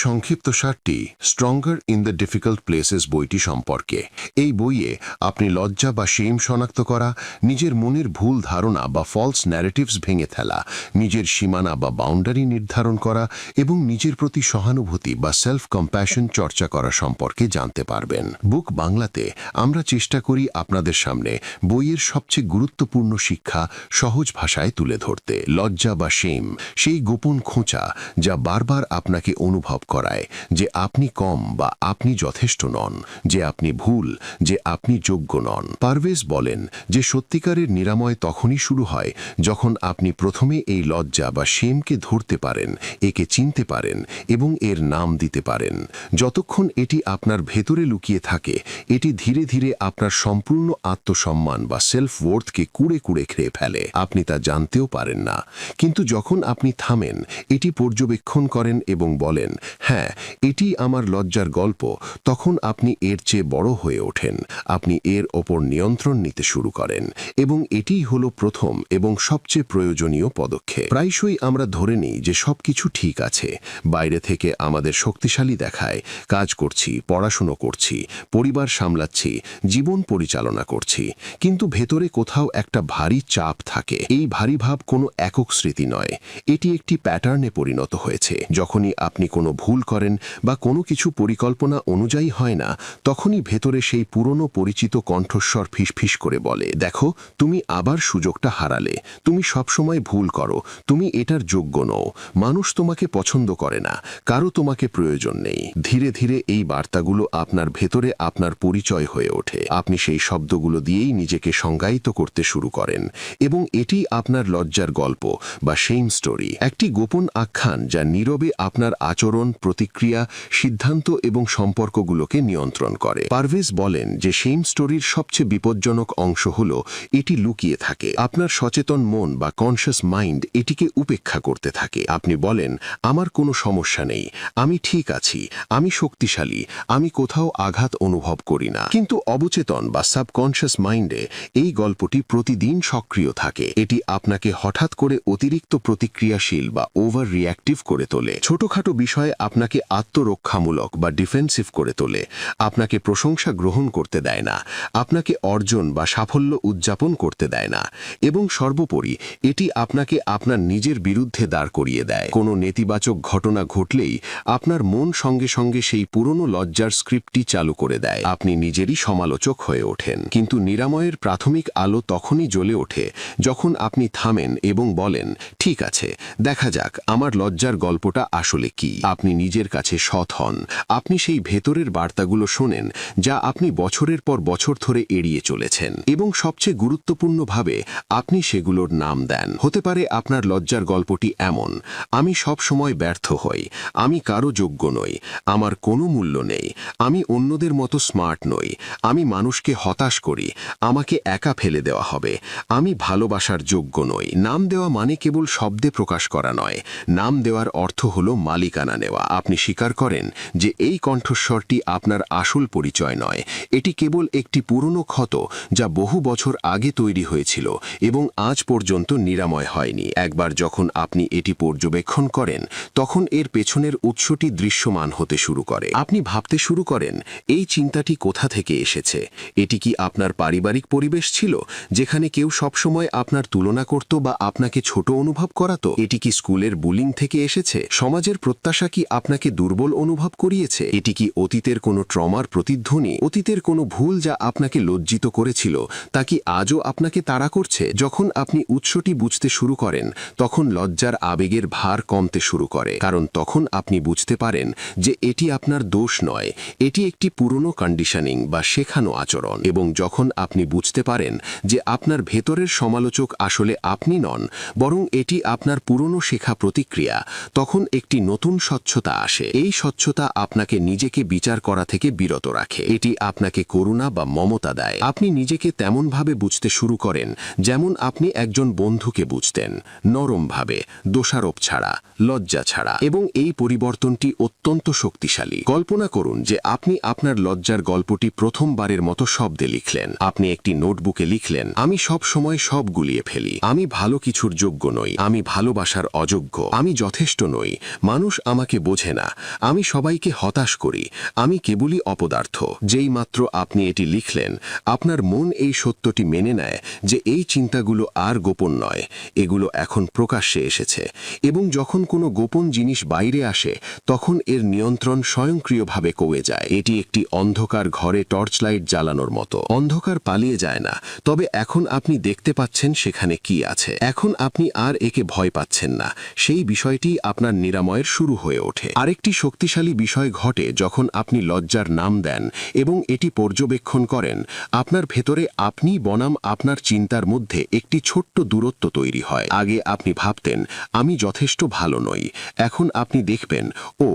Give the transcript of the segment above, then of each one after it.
সংক্ষিপ্তসারটি stronger in the difficult places বইটি সম্পর্কে। এই বইয়ে আপনি লজ্জা বা শেম শনাক্ত করা, নিজের মনের ভুল ধারণা বা ফলস ন্যারেটিভস ভেঙে ফেলা, নিজের সীমানা বা বাউন্ডারি নির্ধারণ করা এবং নিজের প্রতি সহানুভূতি বা সেলফ কম্প্যাশন চর্চা করা সম্পর্কে জানতে পারবেন। বুক বাংলাতে আমরা চেষ্টা করি আপনাদের সামনে বইয়ের সবচেয়ে গুরুত্বপূর্ণ শিক্ষা সহজ ভাষায় তুলে ধরতে। লজ্জা বা শেম সেই গোপন খোঁচা যা বারবার আপনাকে অনুভব করায় যে আপনি কম বা আপনি যথেষ্ট নন, যে আপনি ভুল, যে আপনি যোগ্য নন। পারভেজ বলেন যে সত্যিকারের নিরাময় তখনই শুরু হয় যখন আপনি প্রথমে এই লজ্জা বা শেমকে ধরতে পারেন, একে চিনতে পারেন এবং এর নাম দিতে পারেন। যতক্ষণ এটি আপনার ভেতরে লুকিয়ে থাকে, এটি ধীরে ধীরে আপনার সম্পূর্ণ আত্মসম্মান বা সেলফ ওয়ার্থকে কুড়ে কুড়ে খেয়ে ফেলে। আপনি তা জানতেও পারেন না। কিন্তু যখন আপনি থামেন, এটি পর্যবেক্ষণ করেন এবং বলেন, হ্যাঁ, এটি আমার লজ্জার গল্প, তখন আপনি এর চেয়ে বড় হয়ে ওঠেন। আপনি এর ওপর নিয়ন্ত্রণ নিতে শুরু করেন এবং এটিই হলো প্রথম এবং সবচেয়ে প্রয়োজনীয় পদক্ষেপ। প্রায়শই আমরা ধরে নিই যে সবকিছু ঠিক আছে, বাইরে থেকে আমাদের শক্তিশালী দেখায়, কাজ করছি, পড়াশুনো করছি, পরিবার সামলাচ্ছি, জীবন পরিচালনা করছি, কিন্তু ভেতরে কোথাও একটা ভারী চাপ থাকে। এই ভারী ভাব কোনো একক স্মৃতি নয়, এটি একটি প্যাটার্নে পরিণত হয়েছে। যখনই আপনি কোনো ভুল করেন বা কোনো কিছু পরিকল্পনা অনুযায়ী হয় না, তখনই ভেতরে সেই পুরনো পরিচিত কণ্ঠস্বর ফিসফিস করে বলে, দেখো, তুমি আবার সুযোগটা হারালে, তুমি সবসময় ভুল করো, তুমি এটার যোগ্য নও, মানুষ তোমাকে পছন্দ করে না, কারো তোমাকে প্রয়োজন নেই। ধীরে ধীরে এই বার্তাগুলো আপনার ভেতরে আপনার পরিচয় হয়ে ওঠে। আপনি সেই শব্দগুলো দিয়েই নিজেকে সংজ্ঞায়িত করতে শুরু করেন এবং এটি আপনার লজ্জার গল্প বা শেম স্টোরি, একটি গোপন আখ্যান যা নীরবে আপনার আচরণ, প্রতিক্রিয়া, সিদ্ধান্ত এবং সম্পর্কগুলোকে নিয়ন্ত্রণ করে। পারভেজ বলেন যে শেম স্টোরির সবচেয়ে বিপজ্জনক অংশ হল এটি লুকিয়ে থাকে। আপনার সচেতন মন বা কনশাস মাইন্ড এটিকে উপেক্ষা করতে থাকে। আপনি বলেন, আমার কোনো সমস্যা নেই, আমি ঠিক আছি, আমি শক্তিশালী, আমি কোথাও আঘাত অনুভব করি না। কিন্তু অবচেতন বা সাবকনশাস মাইন্ডে এই গল্পটি প্রতিদিন সক্রিয় থাকে। এটি আপনাকে হঠাৎ করে অতিরিক্ত প্রতিক্রিয়াশীল বা ওভার রিঅ্যাক্টিভ করে তোলে। ছোটখাটো বিষয়ে আপনাকে আত্মরক্ষামূলক বা ডিফেন্সিভ করে তোলে। আপনাকে প্রশংসা গ্রহণ করতে দেয় না, আপনাকে অর্জন বা সাফল্য উদযাপন করতে দেয় না, এবং সর্বোপরি এটি আপনাকে আপনার নিজের বিরুদ্ধে দাঁড় করিয়ে দেয়। কোনো নেতিবাচক ঘটনা ঘটলেই আপনার মন সঙ্গে সঙ্গে সেই পুরনো লজ্জার স্ক্রিপ্টটি চালু করে দেয়। আপনি নিজেরই সমালোচক হয়ে ওঠেন। কিন্তু নিরাময়ের প্রাথমিক আলো তখনই জ্বলে ওঠে যখন আপনি থামেন এবং বলেন, ঠিক আছে, দেখা যাক আমার লজ্জার গল্পটা আসলে কি। আপনি নিজের কাছে সৎ হন। আপনি সেই ভেতরের বার্তাগুলো শোনেন যা আপনি বছরের পর বছর ধরে এড়িয়ে চলেছেন, এবং সবচেয়ে গুরুত্বপূর্ণভাবে আপনি সেগুলোর নাম দেন। হতে পারে আপনার লজ্জার গল্পটি এমন, আমি সব সময় ব্যর্থ হই, আমি কারো যোগ্য নই, আমার কোনো মূল্য নেই, আমি অন্যদের মতো স্মার্ট নই, আমি মানুষকে হতাশ করি, আমাকে একা ফেলে দেওয়া হবে, আমি ভালোবাসার যোগ্য নই। নাম দেওয়া মানে কেবল শব্দে প্রকাশ করা নয়, নাম দেওয়ার অর্থ হল মালিকানা নেওয়া। আপনি স্বীকার করেন যে এই কণ্ঠস্বরটি আপনার আসল পরিচয় নয়, এটি কেবল একটি পুরনো ক্ষত যা বহু বছর আগে তৈরি হয়েছিল এবং আজ পর্যন্ত নিরাময় হয়নি। একবার যখন আপনি এটি পর্যবেক্ষণ করেন, তখন এর পেছনের উৎসটি দৃশ্যমান হতে শুরু করে। আপনি ভাবতে শুরু করেন, এই চিন্তাটি কোথা থেকে এসেছে? এটি কি আপনার পারিবারিক পরিবেশ ছিল, যেখানে কেউ সবসময় আপনার তুলনা করত বা আপনাকে ছোট অনুভব করাতো? এটি কি স্কুলের বুলিং থেকে এসেছে? সমাজের প্রত্যাশা কি আপনাকে দুর্বল অনুভব করিয়েছে? এটি কি অতীতের কোনো ট্রমার প্রতিধ্বনি? অতীতের কোনো ভুল যা আপনাকে লজ্জিত করেছিল, তা কি আজও আপনাকে তাড়া করছে? যখন আপনি উৎসটি বুঝতে শুরু করেন, তখন লজ্জার আবেগের ভার কমতে শুরু করে, কারণ তখন আপনি বুঝতে পারেন যে এটি আপনার দোষ নয়, এটি একটি পুরনো কন্ডিশনিং বা শেখানো আচরণ। এবং যখন আপনি বুঝতে পারেন যে আপনার ভেতরের সমালোচক আসলে আপনি নন, বরং এটি আপনার পুরনো শেখা প্রতিক্রিয়া, তখন একটি নতুন স্বচ্ছতা আসে। এই স্বচ্ছতা আপনাকে নিজেকে বিচার করা থেকে বিরত রাখে। এটি আপনাকে করুণা বা মমতা দেয়। আপনি নিজেকে তেমনভাবে বুঝতে শুরু করেন যেমন আপনি একজন বন্ধুকে বুঝতেন, নরমভাবে, দোষারোপ ছাড়া, লজ্জা ছাড়া। এবং এই পরিবর্তনটি অত্যন্ত শক্তিশালী। কল্পনা করুন যে আপনি আপনার লজ্জার গল্পটি প্রথমবারের মতো শব্দে লিখলেন। আপনি একটি নোটবুকে লিখলেন, আমি সব সময় সব গুলিয়ে ফেলি, আমি ভালো কিছুর যোগ্য নই, আমি ভালোবাসার অযোগ্য, আমি যথেষ্ট নই, মানুষ আমাকে বোঝে না, আমি সবাইকে হতাশ করি, আমি কেবলই অপদার্থ। যেই মাত্র আপনি এটি লিখলেন, আপনার মন এই সত্যটি মেনে নেয় যে এই চিন্তাগুলো আর গোপন নয়, এগুলো এখন প্রকাশ্যে এসেছে। এবং যখন কোনো গোপন জিনিস বাইরে আসে, তখন এর নিয়ন্ত্রণ স্বয়ংক্রিয়ভাবে কমে যায়। এটি একটি অন্ধকার ঘরে টর্চ লাইট জ্বালানোর মতো। অন্ধকার পালিয়ে যায় না, তবে এখন আপনি দেখতে পাচ্ছেন সেখানে কি আছে। এখন আপনি আর একে ভয় পাচ্ছেন না। সেই বিষয়টি আপনার নিরাময়ের শুরু হয়ে ওঠে। আরেকটি শক্তিশালী বিষয় ঘটে যখন আপনি লজ্জার নাম দেন এবং এটি পর্যবেক্ষণ করেন। আপনার ভেতরে আপনি বনাম আপনার চিন্তার মধ্যে একটি ছোট্ট দূরত্ব তৈরি হয়। আগে আপনি ভাবতেন, আমি যথেষ্ট ভালো নই। এখন আপনি দেখবেন, ও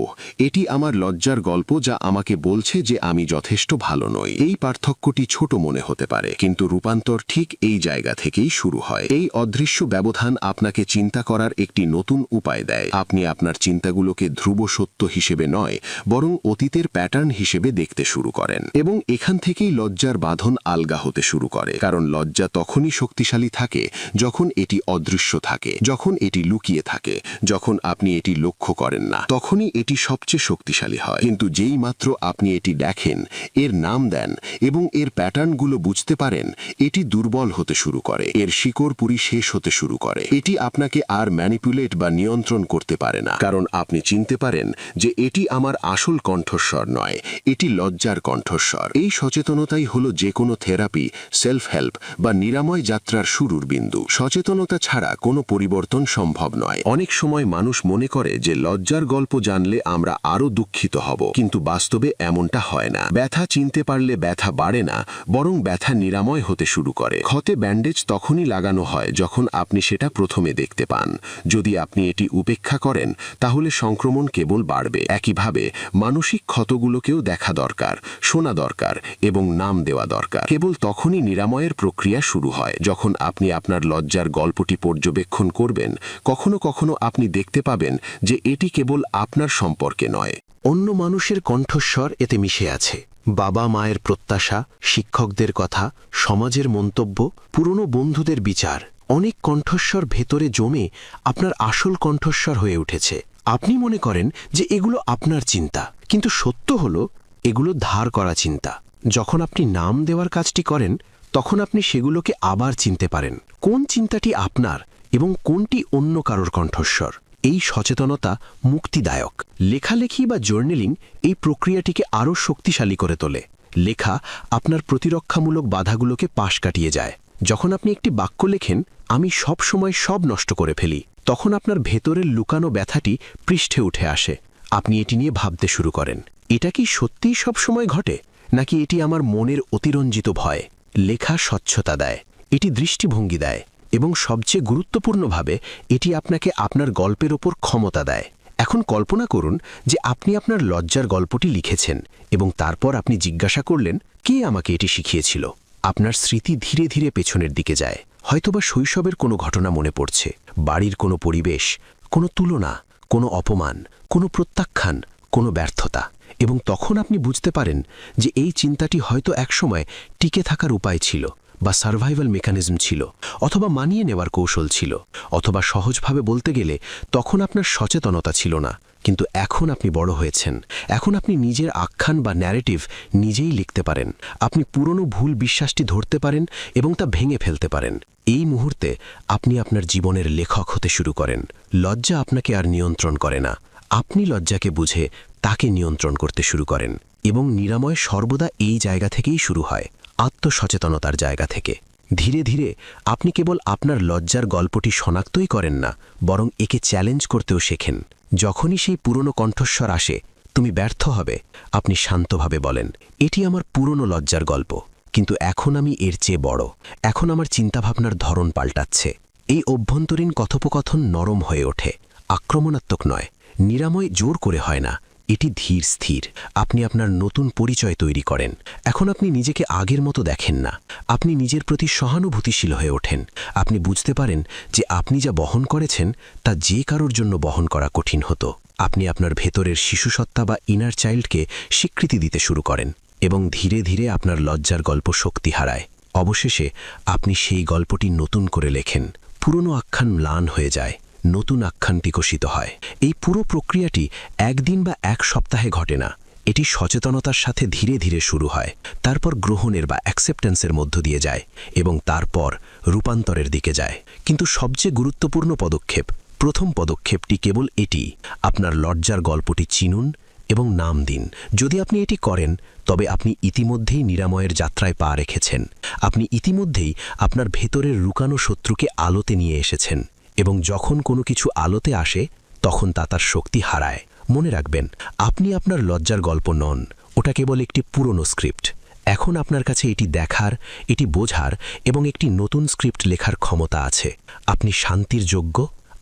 এটি আমার লজ্জার গল্প যা আমাকে বলছে যে আমি যথেষ্ট ভালো নই। এই পার্থক্যটি ছোট মনে হতে পারে, কিন্তু রূপান্তর ঠিক এই জায়গা থেকেই শুরু হয়। এই অদৃশ্য ব্যবধান আপনাকে চিন্তা করার একটি নতুন উপায় দেয়। আপনি আপনার চিন্তাগুলোকে ধ্রুব সত্য হিসেবে নয়, বরং অতীতের প্যাটার্ন হিসেবে দেখতে শুরু করেন। এবং এখান থেকেই লজ্জার বাঁধন আলগা হতে শুরু করে। কারণ লজ্জা তখনই শক্তিশালী থাকে যখন এটি অদৃশ্য থাকে, যখন এটি লুকিয়ে থাকে, যখন আপনি এটি লক্ষ্য করেন না, তখনই এটি সবচেয়ে শক্তিশালী হয়। কিন্তু যেই মাত্র আপনি এটি দেখেন, এর নাম দেন এবং এর প্যাটার্নগুলো বুঝতে পারেন, এটি দুর্বল হতে শুরু করে, এর শিকড় পুরি শেষ হতে শুরু করে। এটি আপনাকে আর ম্যানিপুলেট বা নিয়ন্ত্রণ করতে পারে না, কারণ আপনি চিনতে পারেন যে এটি আমার আসল কণ্ঠস্বর নয়, এটি লজ্জার কণ্ঠস্বর। এই সচেতনতাই হলো যে কোনো থেরাপি, সেলফ হেল্প বা নিরাময় যাত্রার শুরুর বিন্দু। সচেতনতা ছাড়া কোনো পরিবর্তন সম্ভব নয়। অনেক সময় মানুষ মনে করে যে লজ্জার গল্প জানলে আমরা আরও দুঃখিত হব, কিন্তু বাস্তবে এমনটা হয় না। ব্যথা চিনতে পারলে ব্যথা বাড়ে না, বরং ব্যথা নিরাময় হতে শুরু করে। ক্ষতে ব্যান্ডেজ তখনই লাগানো হয় যখন আপনি সেটা প্রথমে দেখতে পান। যদি আপনি এটি উপেক্ষা করেন, তাহলে সংক্রমণ কেবল বাড়বে। একইভাবে মানসিক ক্ষতগুলোকেও দেখা দরকার, শোনা দরকার এবং নাম দেওয়া দরকার। কেবল তখনই নিরাময়ের প্রক্রিয়া শুরু হয় যখন আপনি আপনার লজ্জার গল্পটি পর্যবেক্ষণ করবেন। কখনো কখনো আপনি দেখতে পাবেন যে এটি কেবল আপনার সম্পর্কে নয়, অন্য মানুষের কণ্ঠস্বর এতে মিশে আছে। বাবা মায়ের প্রত্যাশা, শিক্ষকদের কথা, সমাজের মন্তব্য, পুরনো বন্ধুদের বিচার। অনেক কণ্ঠস্বর ভেতরে জমে আপনার আসল কণ্ঠস্বর হয়ে উঠেছে। আপনি মনে করেন যে এগুলো আপনার চিন্তা, কিন্তু সত্য হলো এগুলো ধার করা চিন্তা। যখন আপনি নাম দেওয়ার কাজটি করেন, তখন আপনি সেগুলোকে আবার চিনতে পারেন, কোন চিন্তাটি আপনার এবং কোনটি অন্য কারোর কণ্ঠস্বর। এই সচেতনতা মুক্তিদায়ক। লেখালেখি বা জার্নালিং এই প্রক্রিয়াটিকে আরও শক্তিশালী করে তোলে। লেখা আপনার প্রতিরক্ষামূলক বাধাগুলোকে পাশ কাটিয়ে যায়। যখন আপনি একটি বাক্য লেখেন, আমি সব সময় সব নষ্ট করে ফেলি, তখন আপনার ভেতরের লুকানো ব্যথাটি পৃষ্ঠে উঠে আসে। আপনি এটি নিয়ে ভাবতে শুরু করেন, এটা কি সত্যিই সব সময় ঘটে, নাকি এটি আমার মনের অতিরঞ্জিত ভয়? লেখা স্বচ্ছতা দেয়, এটি দৃষ্টিভঙ্গি দেয়, এবং সবচেয়ে গুরুত্বপূর্ণভাবে এটি আপনাকে আপনার গল্পের ওপর ক্ষমতা দেয়। এখন কল্পনা করুন যে আপনি আপনার লজ্জার গল্পটি লিখেছেন এবং তারপর আপনি জিজ্ঞাসা করলেন, কে আমাকে এটি শিখিয়েছিল? আপনার স্মৃতি ধীরে ধীরে পেছনের দিকে যায়। হয়তোবা শৈশবের কোনো ঘটনা মনে পড়ছে, বাড়ির কোনো পরিবেশ, কোনো তুলনা, কোনো অপমান, কোনো প্রত্যাখ্যান, কোনো ব্যর্থতা। এবং তখন আপনি বুঝতে পারেন যে এই চিন্তাটি হয়তো একসময় টিকে থাকার উপায় ছিল, বা সার্ভাইভাল মেকানিজম ছিল, অথবা মানিয়ে নেওয়ার কৌশল ছিল, অথবা সহজভাবে বলতে গেলে তখন আপনার সচেতনতা ছিল না। কিন্তু এখন আপনি বড় হয়েছেন, এখন আপনি নিজের আখ্যান বা ন্যারেটিভ নিজেই লিখতে পারেন। আপনি পুরনো ভুল বিশ্বাসটি ধরতে পারেন এবং তা ভেঙে ফেলতে পারেন। এই মুহূর্তে আপনি আপনার জীবনের লেখক হতে শুরু করেন। লজ্জা আপনাকে আর নিয়ন্ত্রণ করে না, আপনি লজ্জাকে বুঝে তাকে নিয়ন্ত্রণ করতে শুরু করেন। এবং নিরাময় সর্বদা এই জায়গা থেকেই শুরু হয়, আত্মসচেতনতার জায়গা থেকে। ধীরে ধীরে আপনি কেবল আপনার লজ্জার গল্পটি শনাক্তই করেন না, বরং একে চ্যালেঞ্জ করতেও শেখেন। যখনই সেই পুরনো কণ্ঠস্বর আসে, তুমি ব্যর্থ হবে, আপনি শান্তভাবে বলেন, এটি আমার পুরনো লজ্জার গল্প, কিন্তু এখন আমি এর চেয়ে বড়। এখন আমার চিন্তাভাবনার ধরন পাল্টাচ্ছে। এই অভ্যন্তরীণ কথোপকথন নরম হয়ে ওঠে, আক্রমণাত্মক নয়। নিরাময় জোর করে হয় না, এটি ধীর স্থির। আপনি আপনার নতুন পরিচয় তৈরি করেন। এখন আপনি নিজেকে আগের মতো দেখেন না, আপনি নিজের প্রতি সহানুভূতিশীল হয়ে ওঠেন। আপনি বুঝতে পারেন যে আপনি যা বহন করেছেন তা যে কারোর জন্য বহন করা কঠিন হতো। আপনি আপনার ভেতরের শিশুসত্তা বা ইনার চাইল্ডকে স্বীকৃতি দিতে শুরু করেন, এবং ধীরে ধীরে আপনার লজ্জার গল্প শক্তি হারায়। অবশেষে আপনি সেই গল্পটি নতুন করে লেখেন। পুরনো আখ্যান ম্লান হয়ে যায়, নতুন আখ্যান বিকশিত হয়। এই পুরো প্রক্রিয়াটি একদিন বা এক সপ্তাহে ঘটে না। এটি সচেতনতার সাথে ধীরে ধীরে শুরু হয়, তারপর গ্রহণের বা অ্যাকসেপ্টেন্সের মধ্য দিয়ে যায় এবং তারপর রূপান্তরের দিকে যায়। কিন্তু সবচেয়ে গুরুত্বপূর্ণ পদক্ষেপ, প্রথম পদক্ষেপটি কেবল এটি: আপনার লজ্জার গল্পটি চিনুন এবং নাম দিন। যদি আপনি এটি করেন, তবে আপনি ইতিমধ্যেই নিরাময়ের যাত্রায় পা রেখেছেন। আপনি ইতিমধ্যেই আপনার ভেতরের লুকানো শত্রুকে আলোতে নিয়ে এসেছেন, এবং যখন কোনো কিছু আলোতে আসে তখন তা তার শক্তি হারায়। মনে রাখবেন, আপনি আপনার লজ্জার গল্প নন, ওটা কেবল একটি পুরনো স্ক্রিপ্ট। এখন আপনার কাছে এটি দেখার, এটি বোঝার এবং একটি নতুন স্ক্রিপ্ট লেখার ক্ষমতা আছে। আপনি শান্তির যোগ্য,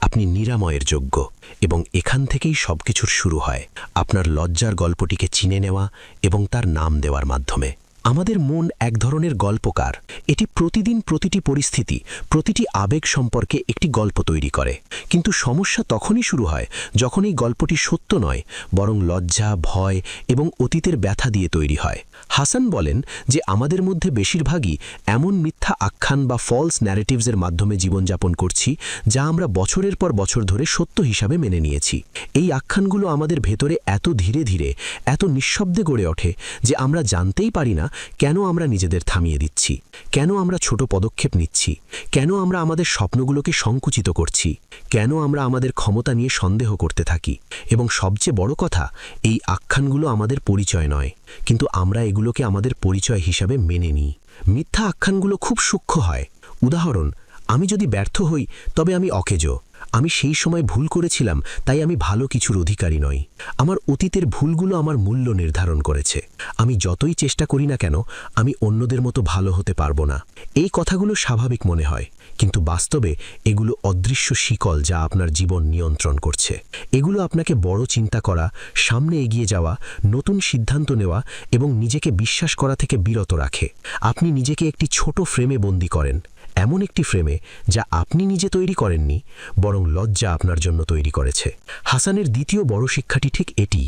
আপনি নিরাময়ের যোগ্য, এবং এখান থেকেই সবকিছুর শুরু হয়, আপনার লজ্জার গল্পটিকে চিনে নেওয়া এবং তার নাম দেওয়ার মাধ্যমে। আমাদের মন এক ধরনের গল্পকার। এটি প্রতিদিন প্রতিটি পরিস্থিতি, প্রতিটি আবেগ সম্পর্কে একটি গল্প তৈরি করে। কিন্তু সমস্যা তখনই শুরু হয় যখন এই গল্পটি সত্য নয়, বরং লজ্জা, ভয় এবং অতীতের ব্যথা দিয়ে তৈরি হয়। হাসান বলেন যে আমাদের মধ্যে বেশিরভাগই এমন মিথ্যা আখ্যান বা ফলস ন্যারেটিভসের মাধ্যমে জীবনযাপন করছি যা আমরা বছরের পর বছর ধরে সত্য হিসাবে মেনে নিয়েছি। এই আখ্যানগুলো আমাদের ভেতরে এত ধীরে ধীরে, এত নিঃশব্দে গড়ে ওঠে যে আমরা জানতেই পারি না কেন আমরা নিজেদের থামিয়ে দিচ্ছি, কেন আমরা ছোট পদক্ষেপ নিচ্ছি, কেন আমরা আমাদের স্বপ্নগুলোকে সংকুচিত করছি, কেন আমরা আমাদের ক্ষমতা নিয়ে সন্দেহ করতে থাকি। এবং সবচেয়ে বড় কথা, এই আখ্যানগুলো আমাদের পরিচয় নয়, কিন্তু আমরা এগুলোকে আমাদের পরিচয় হিসাবে মেনে নিই। মিথ্যা আখ্যানগুলো খুব সূক্ষ্ম হয়। উদাহরণ: আমি যদি ব্যর্থ হই তবে আমি অকেজো, আমি সেই সময় ভুল করেছিলাম তাই আমি ভালো কিছুর অধিকারী নই, আমার অতীতের ভুলগুলো আমার মূল্য নির্ধারণ করেছে, আমি যতই চেষ্টা করি না কেন আমি অন্যদের মতো ভালো হতে পারবো না। এই কথাগুলো স্বাভাবিক মনে হয়, কিন্তু বাস্তবে এগুলো অদৃশ্য শিকল যা আপনার জীবন নিয়ন্ত্রণ করছে। এগুলো আপনাকে বড় চিন্তা করা, সামনে এগিয়ে যাওয়া, নতুন সিদ্ধান্ত নেওয়া এবং নিজেকে বিশ্বাস করা থেকে বিরত রাখে। আপনি নিজেকে একটি ছোট ফ্রেমে বন্দী করেন, এমন একটি ফ্রেমে যা আপনি নিজে তৈরি করেননি, বরং লজ্জা আপনার জন্য তৈরি করেছে। হাসানের দ্বিতীয় বড় শিক্ষাটি ঠিক এটি: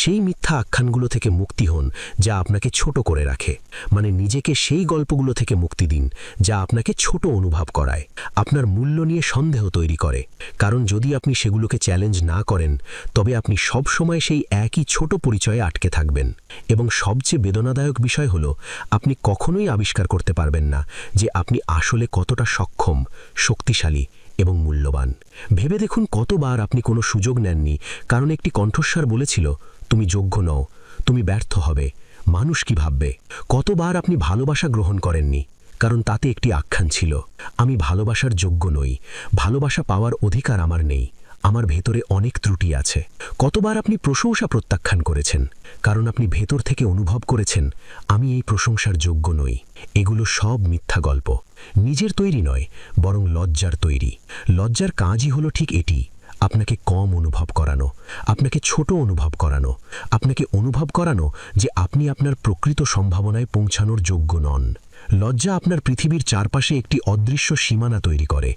সেই মিথ্যা আখ্যানগুলো থেকে মুক্তি হন যা আপনাকে ছোট করে রাখে। মানে নিজেকে সেই গল্পগুলো থেকে মুক্তি দিন যা আপনাকে ছোট অনুভব করায়, আপনার মূল্য নিয়ে সন্দেহ তৈরি করে। কারণ যদি আপনি সেগুলোকে চ্যালেঞ্জ না করেন, তবে আপনি সব সময় সেই একই ছোট পরিচয়ে আটকে থাকবেন। এবং সবচেয়ে বেদনাদায়ক বিষয় হলো, আপনি কখনোই আবিষ্কার করতে পারবেন না যে আপনি আসলে কতটা সক্ষম, শক্তিশালী এবং মূল্যবান। ভেবে দেখুন, কতবার আপনি কোনো সুযোগ নেননি কারণ একটি কণ্ঠস্বর বলেছিল, তুমি যোগ্য নও, তুমি ব্যর্থ হবে, মানুষ কি ভাববে। কতবার আপনি ভালোবাসা গ্রহণ করেননি কারণ তাতে একটি আখ্যান ছিল, আমি ভালোবাসার যোগ্য নই, ভালোবাসা পাওয়ার অধিকার আমার নেই, আমার ভেতরে অনেক ত্রুটি আছে। কতবার আপনি প্রশংসা প্রত্যাখ্যান করেছেন কারণ আপনি ভেতর থেকে অনুভব করেছেন, আমি এই প্রশংসার যোগ্য নই। এগুলো সব মিথ্যা গল্প, নিজের তৈরি নয়, বরং লজ্জার তৈরি। লজ্জার কাজই হলো ঠিক এটি: আপনাকে কম অনুভব করানো, আপনাকে ছোট অনুভব করানো, আপনাকে অনুভব করানো যে আপনি আপনার প্রকৃত সম্ভাবনায় পৌঁছানোর যোগ্য নন। লজ্জা আপনার পৃথিবীর চারপাশে একটি অদৃশ্য সীমানা তৈরি করে।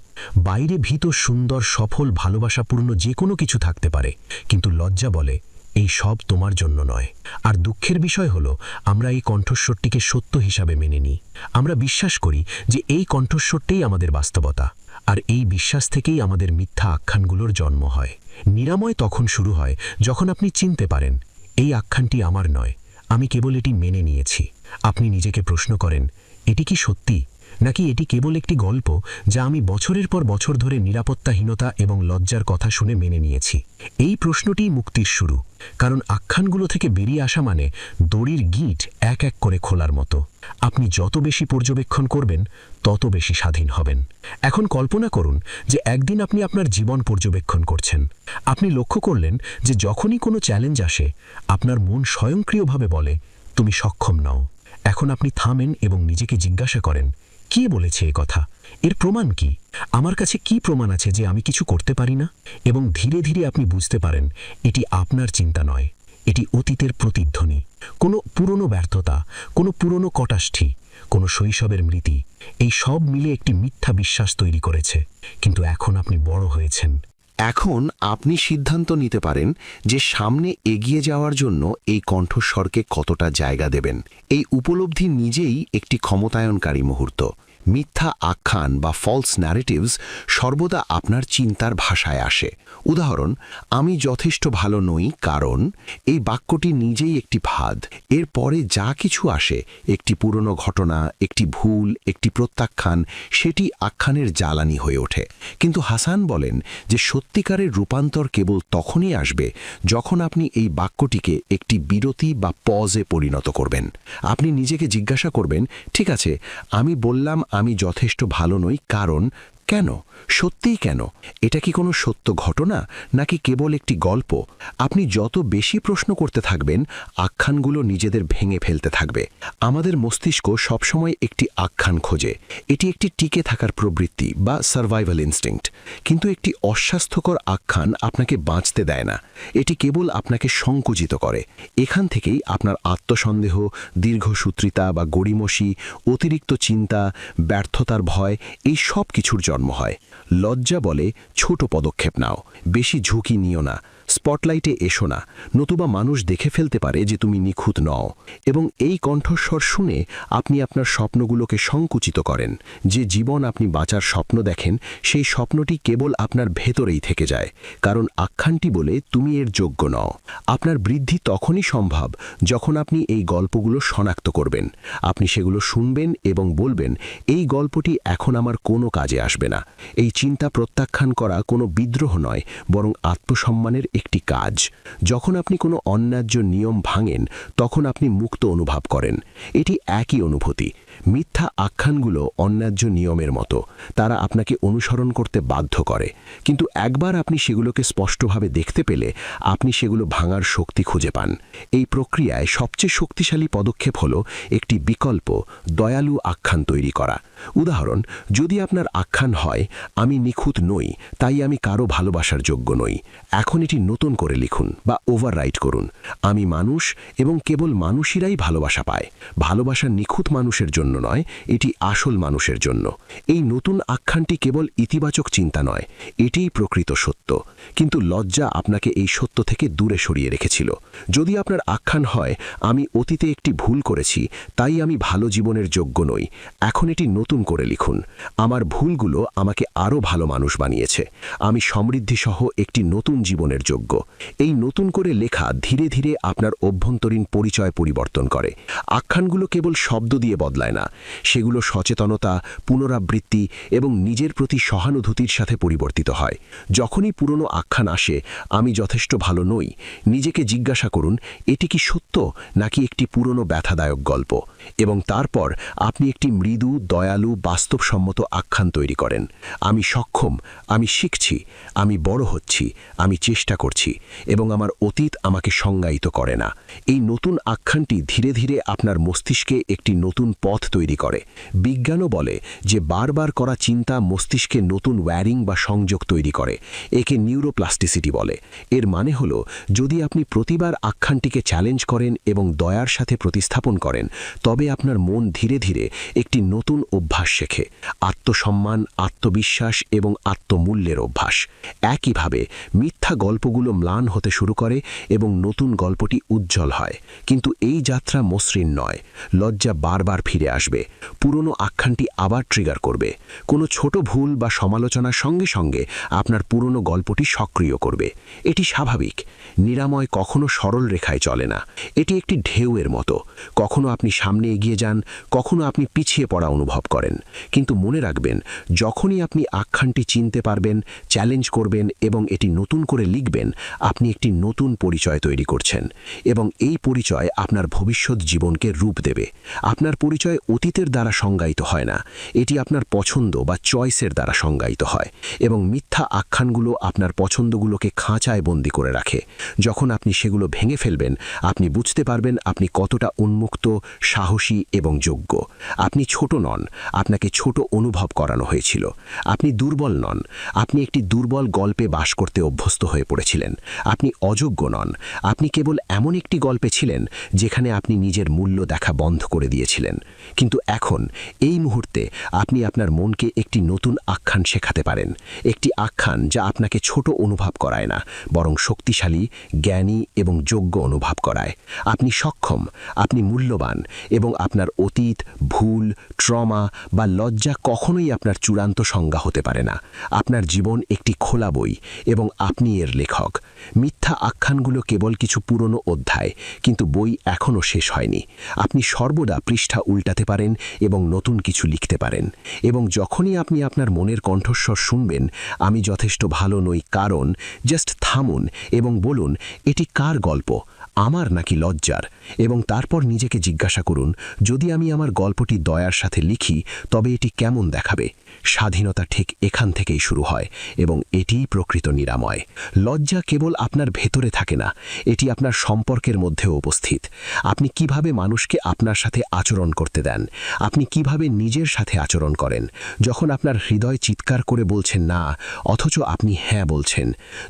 বাইরে ভীত, সুন্দর, সফল, ভালোবাসাপূর্ণ যে কোনো কিছু থাকতে পারে, কিন্তু লজ্জা বলে, এই সব তোমার জন্য নয়। আর দুঃখের বিষয় হলো, আমরা এই কণ্ঠস্বরটিকে সত্য হিসাবে মেনে নিই। আমরা বিশ্বাস করি যে এই কণ্ঠস্বরটাই আমাদের বাস্তবতা, আর এই বিশ্বাস থেকেই আমাদের মিথ্যা আখ্যানগুলোর জন্ম হয়। নিরাময় তখন শুরু হয় যখন আপনি চিনতে পারেন, এই আখ্যানটি আমার নয়, আমি কেবল এটি মেনে নিয়েছি। আপনি নিজেকে প্রশ্ন করেন, এটি কি সত্যি, নাকি এটি কেবল একটি গল্প যা আমি বছরের পর বছর ধরে নিরাপত্তাহীনতা এবং লজ্জার কথা শুনে মেনে নিয়েছি। এই প্রশ্নটিই মুক্তির শুরু, কারণ আখ্যানগুলো থেকে বেরিয়ে আসা মানে দড়ির গিঁট এক এক করে খোলার মতো। আপনি যত বেশি পর্যবেক্ষণ করবেন, তত বেশি স্বাধীন হবেন। এখন কল্পনা করুন যে একদিন আপনি আপনার জীবন পর্যবেক্ষণ করছেন। আপনি লক্ষ্য করলেন যে যখনই কোনো চ্যালেঞ্জ আসে, আপনার মন স্বয়ংক্রিয়ভাবে বলে, তুমি সক্ষম নও। এখন আপনি থামেন এবং নিজেকে জিজ্ঞাসা করেন, কে বলেছে এ কথা? এর প্রমাণ কি? আমার কাছে কি প্রমাণ আছে যে আমি কিছু করতে পারি না? এবং ধীরে ধীরে আপনি বুঝতে পারেন, এটি আপনার চিন্তা নয়, এটি অতীতের প্রতিধ্বনি। কোনো পুরনো ব্যর্থতা, কোনো পুরনো কটাষ্ঠি, কোনো শৈশবের স্মৃতি, এই সব মিলে একটি মিথ্যা বিশ্বাস তৈরি করেছে। কিন্তু এখন আপনি বড় হয়েছেন। এখন আপনি সিদ্ধান্ত নিতে পারেন যে সামনে এগিয়ে যাওয়ার জন্য এই কণ্ঠস্বরকে কতটা জায়গা দেবেন। এই উপলব্ধি নিজেই একটি ক্ষমতায়নকারী মুহূর্ত। মিথ্যা আখ্যান বা ফলস ন্যারেটিভস সর্বদা আপনার চিন্তার ভাষায় আসে। উদাহরণ, আমি যথেষ্ট ভালো নই কারণ এই বাক্যটি নিজেই একটি ফাঁদ। এর পরে যা কিছু আসে, একটি পুরনো ঘটনা, একটি ভুল, একটি প্রত্যাখ্যান, সেটি আখ্যানের জ্বালানি হয়ে ওঠে। কিন্তু হাসান বলেন যে সত্যিকারের রূপান্তর কেবল তখনই আসবে যখন আপনি এই বাক্যটিকে একটি বিরতি বা পজে পরিণত করবেন। আপনি নিজেকে জিজ্ঞাসা করবেন, ঠিক আছে, আমি বললাম আমি যথেষ্ট ভালো নই কারণ কেন? সত্যিই কেন? এটা কি কোনো সত্য ঘটনা নাকি কেবল একটি গল্প? আপনি যত বেশি প্রশ্ন করতে থাকবেন, আখ্যানগুলো নিজেদের ভেঙে ফেলতে থাকবে। আমাদের মস্তিষ্ক সবসময় একটি আখ্যান খোঁজে। এটি একটি টিকে থাকার প্রবৃত্তি বা সার্ভাইভাল ইনস্টিংক্ট। কিন্তু একটি অস্বাস্থ্যকর আখ্যান আপনাকে বাঁচতে দেয় না, এটি কেবল আপনাকে সংকুচিত করে। এখান থেকেই আপনার আত্মসন্দেহ, দীর্ঘসূত্রিতা বা গড়িমসি, অতিরিক্ত চিন্তা, ব্যর্থতার ভয়, এই সব কিছুর জন্ম হয়। লজ্জা বলে ছোট পদক্ষেপ নাও, বেশি ঝুঁকি নিও না, স্পটলাইটে এসো না, নতুবা মানুষ দেখে ফেলতে পারে যে তুমি নিখুঁত নও। এবং এই কণ্ঠস্বর শুনে আপনি আপনার স্বপ্নগুলোকে সংকুচিত করেন। যে জীবন আপনি বাঁচার স্বপ্ন দেখেন, সেই স্বপ্নটি কেবল আপনার ভেতরেই থেকে যায়, কারণ আখ্যানটি বলে তুমি এর যোগ্য নও। আপনার বৃদ্ধি তখনই সম্ভব যখন আপনি এই গল্পগুলো শনাক্ত করবেন। আপনি সেগুলো শুনবেন এবং বলবেন, এই গল্পটি এখন আমার কোনো কাজে আসবে না। এই চিন্তা প্রত্যাখ্যান করা কোনো বিদ্রোহ নয়, বরং আত্মসম্মানের একটি কাজ। যখন আপনি কোনো অন্যায্য নিয়ম ভাঙেন, তখন আপনি মুক্ত অনুভব করেন। এটি একই অনুভূতি। মিথ্যা আখ্যানগুলো অন্যায্য নিয়মের মতো, তারা আপনাকে অনুসরণ করতে বাধ্য করে। কিন্তু একবার আপনি সেগুলোকে স্পষ্টভাবে দেখতে পেলে, আপনি সেগুলো ভাঙার শক্তি খুঁজে পান। এই প্রক্রিয়ায় সবচেয়ে শক্তিশালী পদক্ষেপ হল একটি বিকল্প, দয়ালু আখ্যান তৈরি করা। উদাহরণ, যদি আপনার আখ্যান হয়, আমি নিখুঁত নই, তাই আমি কারো ভালোবাসার যোগ্য নই, এখন এটি নতুন করে লিখুন বা ওভাররাইট করুন, আমি মানুষ এবং কেবল মানুষেরাই ভালোবাসা পায়। ভালোবাসা নিখুঁত মানুষের জন্য নয়, এটি আসল মানুষের জন্য। এই নতুন আখ্যানটি কেবল ইতিবাচক চিন্তা নয়, এটিই প্রকৃত সত্য। কিন্তু লজ্জা আপনাকে এই সত্য থেকে দূরে সরিয়ে রেখেছিল। যদি আপনার আখ্যান হয়, আমি অতীতে একটি ভুল করেছি, তাই আমি ভালো জীবনের যোগ্য নই, এখন এটি নতুন করে লিখুন, আমার ভুলগুলো আমাকে আরও ভালো মানুষ বানিয়েছে, আমি সমৃদ্ধিসহ একটি নতুন জীবনের যোগ্য। এই নতুন করে লেখা ধীরে ধীরে আপনার অভ্যন্তরীণ পরিচয় পরিবর্তন করে। আখ্যানগুলো কেবল শব্দ দিয়ে বদলায় না, সেগুলো সচেতনতা, পুনরাবৃত্তি এবং নিজের প্রতি সহানুভূতির সাথে পরিবর্তিত হয়। যখনই পুরনো আখ্যান আসে, আমি যথেষ্ট ভালো নই, নিজেকে জিজ্ঞাসা করুন, এটি কি সত্য নাকি একটি পুরনো ব্যথাদায়ক গল্প? এবং তারপর আপনি একটি মৃদু, দয়ালু, বাস্তবসম্মত আখ্যান তৈরি করেন। আমি সক্ষম, আমি শিখছি, আমি বড় হচ্ছি, আমি চেষ্টা করছি এবং আমার অতীত আমাকে সংজ্ঞায়িত করে না। এই নতুন আখ্যানটি ধীরে ধীরে আপনার মস্তিষ্কে একটি নতুন পথ তৈরি করে। বিজ্ঞানও বলে যে বারবার করা চিন্তা মস্তিষ্কে নতুন ওয়্যারিং বা সংযোগ তৈরি করে। একে নিউরোপ্লাস্টিসিটি বলে। এর মানে হলো, যদি আপনি প্রতিবার আখ্যানটিকে চ্যালেঞ্জ করেন এবং দয়ার সাথে প্রতিস্থাপন করেন, তবে আপনার মন ধীরে ধীরে একটি নতুন অভ্যাস শেখে, আত্মসম্মান, আত্মবিশ্বাস এবং আত্মমূল্যের অভ্যাস। একইভাবে মিথ্যা গল্পগুলো ম্লান হতে শুরু করে এবং নতুন গল্পটি উজ্জ্বল হয়। কিন্তু এই যাত্রা মসৃণ নয়। লজ্জা বারবার ফিরে আসবে, পুরনো আখ্যানটি আবার ট্রিগার করবে। কোনো ছোট ভুল বা সমালোচনার সঙ্গে সঙ্গে আপনার পুরনো গল্পটি সক্রিয় করবে। এটি স্বাভাবিক। নিরাময় কখনো সরল রেখায় চলে না, এটি একটি ঢেউয়ের মতো। কখনো আপনি সামনে এগিয়ে যান, কখনো আপনি পিছিয়ে পড়া অনুভব করেন। কিন্তু মনে রাখবেন, যখনই আপনি আখ্যানটি চিনতে পারবেন, চ্যালেঞ্জ করবেন এবং এটি নতুন করে লিখবেন, আপনি একটি নতুন পরিচয় তৈরি করছেন। এবং এই পরিচয় আপনার ভবিষ্যৎ জীবনকে রূপ দেবে। আপনার পরিচয় অতীতের দ্বারা সংজ্ঞায়িত হয় না, এটি আপনার পছন্দ বা চয়েসের দ্বারা সংজ্ঞায়িত হয়। এবং মিথ্যা আখ্যানগুলো আপনার পছন্দগুলোকে খাঁচায় বন্দি করে রাখে। যখন আপনি সেগুলো ভেঙে ফেলবেন, আপনি বুঝতে পারবেন আপনি কতটা উন্মুক্ত, সাহসী এবং যোগ্য। আপনি ছোট নন, আপনাকে ছোট অনুভব করানো হয়েছিল। আপনি দুর্বল নন, আপনি একটি দুর্বল গল্পে বাস করতে অভ্যস্ত হয়ে পড়েছেন। ছিলেন, আপনি অযোগ্য নন, আপনি কেবল এমন একটি গল্পে ছিলেন যেখানে আপনি নিজের মূল্য দেখা বন্ধ করে দিয়েছিলেন। কিন্তু এখন এই মুহূর্তে আপনি আপনার মনকে একটি নতুন আখ্যান শেখাতে পারেন, একটি আখ্যান যা আপনাকে ছোট অনুভব করায় না, বরং শক্তিশালী, জ্ঞানী এবং যোগ্য অনুভব করায়। আপনি সক্ষম, আপনি মূল্যবান, এবং আপনার অতীত, ভুল, ট্রমা বা লজ্জা কখনোই আপনার চূড়ান্ত সংজ্ঞা হতে পারে না। আপনার জীবন একটি খোলা বই এবং আপনি এর লেখক। মিথ্যা আখ্যানগুলো কেবল কিছু পুরনো অধ্যায়, কিন্তু বই এখনও শেষ হয়নি। আপনি সর্বদা পৃষ্ঠা উল্টাতে পারেন এবং নতুন কিছু লিখতে পারেন। এবং যখনই আপনি আপনার মনের কণ্ঠস্বর শুনবেন, আমি যথেষ্ট ভালো নই কারণ, জাস্ট থামুন এবং বলুন, এটি কার গল্প, আমার নাকি লজ্জার? এবং তারপর নিজেকে জিজ্ঞাসা করুন, যদি আমি আমার গল্পটি দয়ার সাথে লিখি তবে এটি কেমন দেখাবে? স্বাধীনতা ঠিক এখান থেকেই শুরু হয় এবং এটিই প্রকৃত নিরাময়। লজ্জা কেবল আপনার ভেতরে থাকে না, এটি আপনার সম্পর্কের মধ্যেও উপস্থিত। আপনি কিভাবে মানুষকে আপনার সাথে আচরণ করতে দেন, আপনি কিভাবে নিজের সাথে আচরণ করেন। যখন আপনার হৃদয় চিৎকার করে বলছেন না, অথচ আপনি হ্যাঁ বলছেন।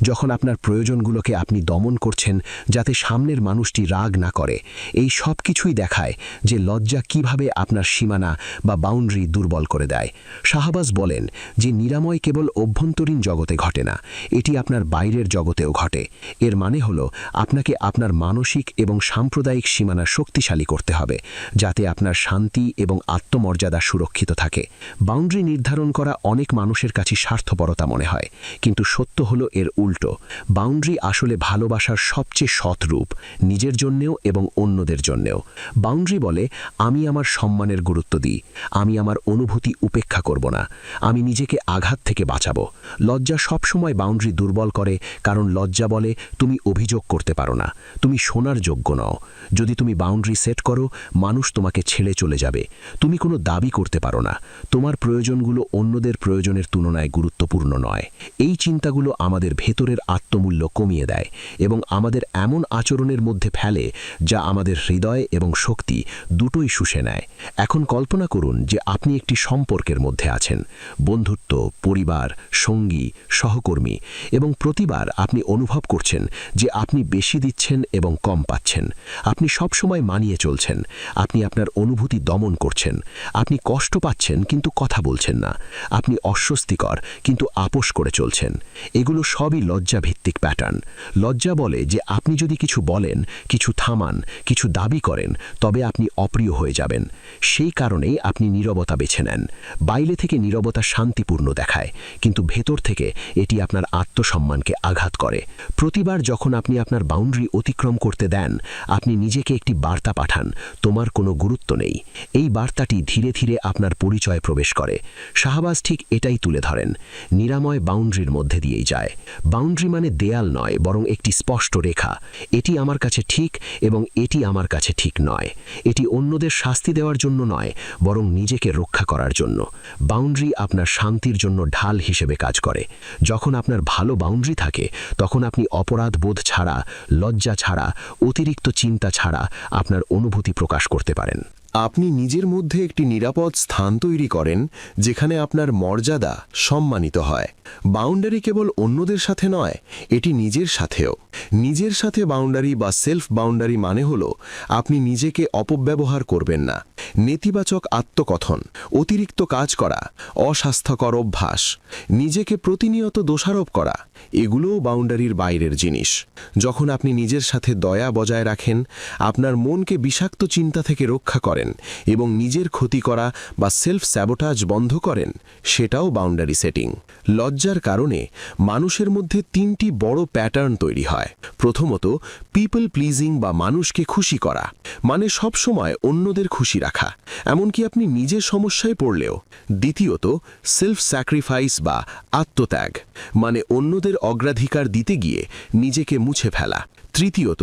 যখন আপনার প্রয়োজনগুলোকে আপনি দমন করছেন যাতে সামনের মানুষটি রাগ না করে। এই সব কিছুই দেখায় যে লজ্জা কিভাবে আপনার সীমানা বা বাউন্ডারি দুর্বল করে দেয়। শাহবাজ বলেন যে নিরাময় কেবল অভ্যন্তরীণ জগতে ঘটে না, এটি আপনার বাইরের জগতেও ঘটে। এর মানে হলো আপনাকে আপনার মানসিক এবং সাম্প্রদায়িক সীমানা শক্তিশালী করতে হবে, যাতে আপনার শান্তি এবং আত্মমর্যাদা সুরক্ষিত থাকে। বাউন্ডারি নির্ধারণ করা অনেক মানুষের কাছে স্বার্থপরতা মনে হয়, কিন্তু সত্য হলো এর উল্টো। বাউন্ডারি আসলে ভালোবাসার সবচেয়ে সৎ রূপ, নিজের জন্যেও এবং অন্যদের জন্যেও। বাউন্ডারি বলে, আমি আমার সম্মানের গুরুত্ব দিই, আমি আমার অনুভূতি উপেক্ষা করব না, আমি নিজেকে আঘাত থেকে বাঁচাবো। লজ্জা সবসময় বাউন্ডারি দুর্বল করে, কারণ লজ্জা বলে তুমি অভিযোগ করতে পারো না, তুমি শোনার যোগ্য নও। যদি তুমি বাউন্ডারি সেট করো, মানুষ তোমাকে ছেড়ে চলে যাবে। তুমি কোনো দাবি করতে পারো না, তোমার প্রয়োজনগুলো অন্যদের প্রয়োজনের তুলনায় গুরুত্বপূর্ণ নয়। এই চিন্তাগুলো আমাদের ভেতরের আত্মমূল্য কমিয়ে দেয় এবং আমাদের এমন আচরণের মধ্যে ফেলে যা আমাদের হৃদয় এবং শক্তি দুটোই শুষে নেয়। এখন কল্পনা করুন যে আপনি একটি সম্পর্কের মধ্যে আছেন, বন্ধুত্ব, পরিবার, সঙ্গী, সহকর্মী, এবং প্রতিবার আপনি অনুভব করছেন যে আপনি বেশি দিচ্ছেন এবং কম পাচ্ছেন। আপনি সবসময় মানিয়ে চলছেন, আপনি আপনার অনুভূতি দমন করছেন, আপনি কষ্ট পাচ্ছেন কিন্তু কথা বলছেন না, আপনি অস্বস্তিকর কিন্তু আপোষ করে চলছেন। এগুলো সবই লজ্জাভিত্তিক প্যাটার্ন। লজ্জা বলে যে আপনি যদি কিছু বলেন, কিছু থামান, কিছু দাবি করেন, তবে আপনি অপ্রিয় হয়ে যাবেন। সেই কারণেই আপনি নীরবতা বেছে নেন। বাইরে থেকে নীরবতা শান্তিপূর্ণ দেখায়, কিন্তু ভেতর থেকে এটি আপনার আত্মসম্মানকে আঘাত করে। প্রতিবার যখন আপনি আপনার বাউন্ডারি অতিক্রম করতে দেন, আপনি নিজেকে একটি বার্তা পাঠান, তোমার কোনো গুরুত্ব নেই। এই বার্তাটি ধীরে ধীরে আপনার পরিচয়ে প্রবেশ করে। শাহবাজ ঠিক এটাই তুলে ধরেন। নিরাময় বাউন্ডারির মধ্যে দিয়েই যায়। বাউন্ডারি মানে দেয়াল নয়, বরং একটি স্পষ্ট রেখা। এটি আমার কাছে ঠিক এবং এটি আমার কাছে ঠিক নয়। এটি অন্যদের শাস্তি দেওয়ার জন্য নয়, বরং নিজেকে রক্ষা করার জন্য। বাউন্ডারি আপনার শান্তির জন্য ঢাল হিসেবে কাজ করে। যখন আপনার ভালো বাউন্ডারি থাকে, তখন আপনি অপরাধ বোধ ছাড়া, লজ্জা ছাড়া, অতিরিক্ত চিন্তা ছাড়া আপনার অনুভূতি প্রকাশ করতে পারেন। আপনি নিজের মধ্যে একটি নিরাপদ স্থান তৈরি করেন যেখানে আপনার মর্যাদা সম্মানিত হয়। বাউন্ডারি কেবল অন্যদের সাথে নয়, এটি নিজের সাথেও। নিজের সাথে বাউন্ডারি বা সেলফ বাউন্ডারি মানে হলো আপনি নিজেকে অপব্যবহার করবেন না। নেতিবাচক আত্মকথন, অতিরিক্ত কাজ করা, অস্বাস্থ্যকর অভ্যাস, নিজেকে প্রতিনিয়ত দোষারোপ করা, এগুলোও বাউন্ডারির বাইরের জিনিস। যখন আপনি নিজের সাথে দয়া বজায় রাখেন, আপনার মনকে বিষাক্ত চিন্তা থেকে রক্ষা করেন এবং নিজের ক্ষতি করা বা সেলফ স্যাবোটাজ বন্ধ করেন, সেটাও বাউন্ডারি সেটিং। লজ্জার কারণে মানুষের মধ্যে তিনটি বড় প্যাটার্ন তৈরি হয়। প্রথমত, পিপল প্লিজিং বা মানুষকে খুশি করা, মানে সবসময় অন্যদের খুশি রাখা, এমনকি আপনি নিজের সমস্যায় পড়লেও। দ্বিতীয়ত, সেলফ স্যাক্রিফাইস বা আত্মত্যাগ, মানে অন্যদের অগ্রাধিকার দিতে গিয়ে নিজেকে মুছে ফেলা। তৃতীয়ত,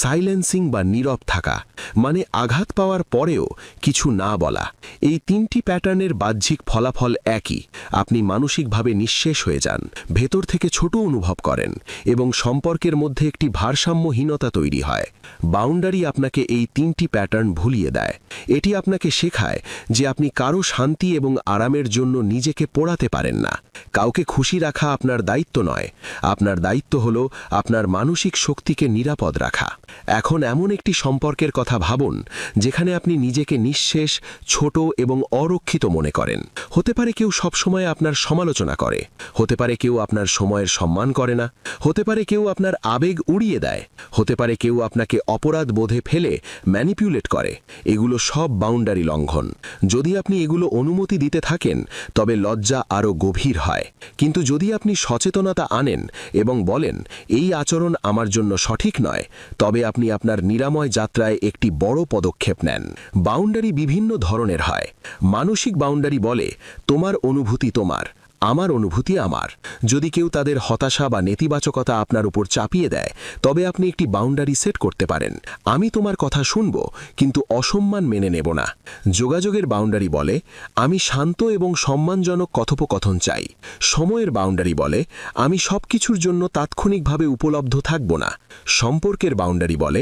সাইলেন্সিং বা নীরব থাকা, মানে আঘাত পাওয়ার পরেও কিছু না বলা। এই 3টি প্যাটার্নের বাহ্যিক ফলাফল একই। আপনি মানসিকভাবে নিঃশেষ হয়ে যান, ভেতর থেকে ছোট অনুভব করেন এবং সম্পর্কের মধ্যে একটি ভারসাম্যহীনতা তৈরি হয়। বাউন্ডারি আপনাকে এই 3টি প্যাটার্ন ভুলিয়ে দেয়। এটি আপনাকে শেখায় যে আপনি কারো শান্তি এবং আরামের জন্য নিজেকে পোড়াতে পারেন না। কাউকে খুশি রাখা আপনার দায়িত্ব নয়, আপনার দায়িত্ব হলো আপনার মানসিক শক্তিকে নিরাপদ রাখা। এখন এমন একটি সম্পর্কের কথা ভাবুন যেখানে আপনি নিজেকে নিঃশেষ, ছোট এবং অরক্ষিত মনে করেন। হতে পারে কেউ সবসময় আপনার সমালোচনা করে, হতে পারে কেউ আপনার সময়ের সম্মান করে না, হতে পারে কেউ আপনার আবেগ উড়িয়ে দেয়, হতে পারে কেউ আপনাকে অপরাধ বোধে ফেলে ম্যানিপুলেট করে। এগুলো সব বাউন্ডারি লঙ্ঘন। যদি আপনি এগুলো অনুমতি দিতে থাকেন তবে লজ্জা আরও গভীর হয়। কিন্তু যদি আপনি সচেতনতা আনেন এবং বলেন এই আচরণ আমার জন্য সঠিক নয়, তবে আপনি আপনার নিরাময় যাত্রায় একটি বড় পদক্ষেপ নেন। বাউন্ডারি বিভিন্ন ধরনের হয়। মানসিক বাউন্ডারি বলে তোমার অনুভূতি তোমার, আমার অনুভূতি আমার। যদি কেউ তাদের হতাশা বা নেতিবাচকতা আপনার উপর চাপিয়ে দেয়, তবে আপনি একটি বাউন্ডারি সেট করতে পারেন। আমি তোমার কথা শুনব, কিন্তু অসম্মান মেনে নেব না। যোগাযোগের বাউন্ডারি বলে আমি শান্ত এবং সম্মানজনক কথোপকথন চাই। সময়ের বাউন্ডারি বলে আমি সবকিছুর জন্য তাৎক্ষণিকভাবে উপলব্ধ থাকব না। সম্পর্কের বাউন্ডারি বলে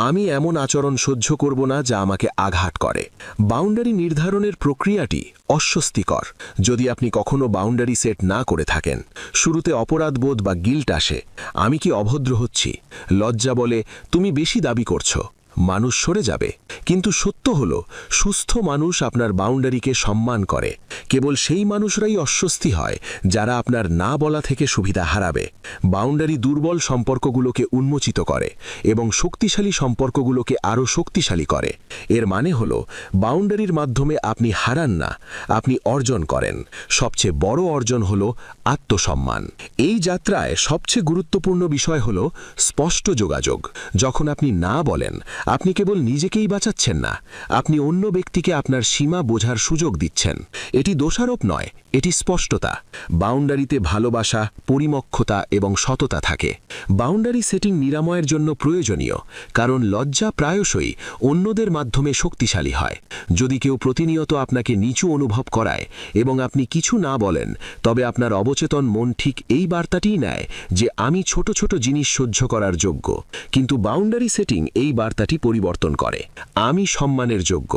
আমি এমন আচরণ সহ্য করব না যা আমাকে আঘাত করে। বাউন্ডারি নির্ধারণের প্রক্রিয়াটি অস্বস্তিকর। যদি আপনি কখনো বাউন্ডারি সেট না করে থাকেন, শুরুতে অপরাধবোধ বা গিল্ট আসে। আমি কি অভদ্র হচ্ছি? লজ্জা বলে তুমি বেশি দাবি করছো। মানুষ সরে যাবে। কিন্তু সত্য হলো সুস্থ মানুষ আপনার বাউন্ডারিকে সম্মান করে। কেবল সেই মানুষরাই অস্বস্তি হয় যারা আপনার না বলা থেকে সুবিধা হারাবে। বাউন্ডারি দুর্বল সম্পর্কগুলোকে উন্মোচিত করে এবং শক্তিশালী সম্পর্কগুলোকে আরও শক্তিশালী করে। এর মানে হলো বাউন্ডারির মাধ্যমে আপনি হারান না, আপনি অর্জন করেন। সবচেয়ে বড় অর্জন হলো আত্মসম্মান। এই যাত্রায় সবচেয়ে গুরুত্বপূর্ণ বিষয় হলো স্পষ্ট যোগাযোগ। যখন আপনি না বলেন, আপনি কেবল নিজেকেই বাঁচাচ্ছেন না, আপনি অন্য ব্যক্তিকে আপনার সীমা বোঝার সুযোগ দিচ্ছেন। এটি দোষারোপ নয়, এটি স্পষ্টতা। বাউন্ডারিতে ভালোবাসা, পরিমক্ষতা এবং সততা থাকে। বাউন্ডারি সেটিং নিরাময়ের জন্য প্রয়োজনীয়, কারণ লজ্জা প্রায়শই অন্যদের মাধ্যমে শক্তিশালী হয়। যদি কেউ প্রতিনিয়ত আপনাকে নিচু অনুভব করায় এবং আপনি কিছু না বলেন, তবে আপনার অবচেতন মন ঠিক এই বার্তাটিই নেয় যে আমি ছোট ছোট জিনিস সহ্য করার যোগ্য। কিন্তু বাউন্ডারি সেটিং এই বার্তাটি পরিবর্তন করে। আমি সম্মানের যোগ্য,